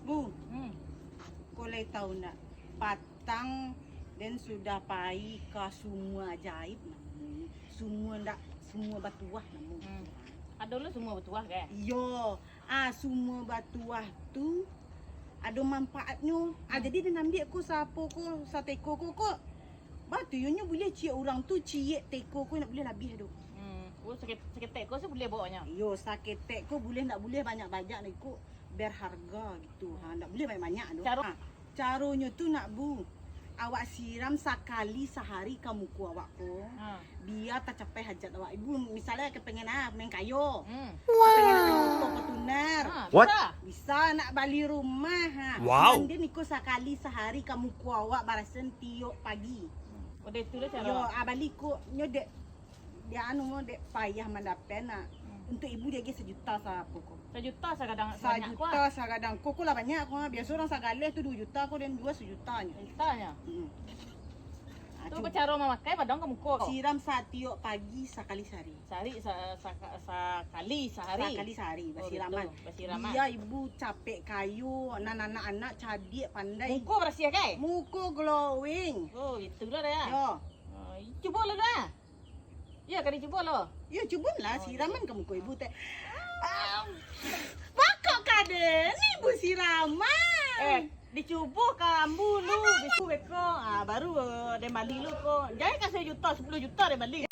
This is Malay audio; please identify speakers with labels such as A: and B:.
A: Bu, kau boleh tahu nak? Patang dan sudah pai ke semua ajaib namu. Semua batuah namu.
B: Ada lu semua bertuah ke?
A: Yo, semua batuah tu ada manfaatnya. Jadi dia ambil ko sapo ko sa teko ko. Batu nya boleh cie orang tu cie teko ko nak boleh habis tu.
B: Oh sakit kau sih boleh bawanya.
A: Yo, sakit teko boleh nak boleh banyak-banyak ni ko berharga gitu. Nak boleh banyak-banyak tu. Caranya tu nak bu. Awak siram sekali sehari ke muka awak ko. Biar tak capai hajat awak. Ibu misalnya kepengen main kayu. Kepengen motor Fortuner.
C: What?
A: Bisa nak balik rumah.
C: Wow.
A: Dia niko sekali sehari ke muka awak barasen tiok pagi.
B: Udah itu dah cara.
A: Yo, balik ko nyo dek dia dek payah mendapat nak. Untuk ibu dia ge 1 juta sapo ko.
B: 1 juta kadang
A: 1
B: banyak kuah.
A: juta sakadang ko lah banyak ko. Biasa orang sagale tu 2 juta ko dan jual 1 jutanya.
B: Jutanya. Tu cara memakai padang kamu kok.
A: Siram tiok pagi sekali sehari.
B: Sekali sehari.
A: Sekali sehari bersiraman.
B: Bersiraman.
A: Dia ibu capek kayu, anak-anak cadik pandai.
B: Muka bersih kai?
A: Muka glowing.
B: Oh, itulah dah.
A: Yo.
B: Cuba lah dah. Ya, kali cuba lah.
A: Ya cubalah siraman ke muka ibu teh. Bakok kade, ni ibu siraman.
B: Dicuba kambu lu, bisu beko. Baru dia balik lu ko. Jangan kasih juta, 10 juta dia balik.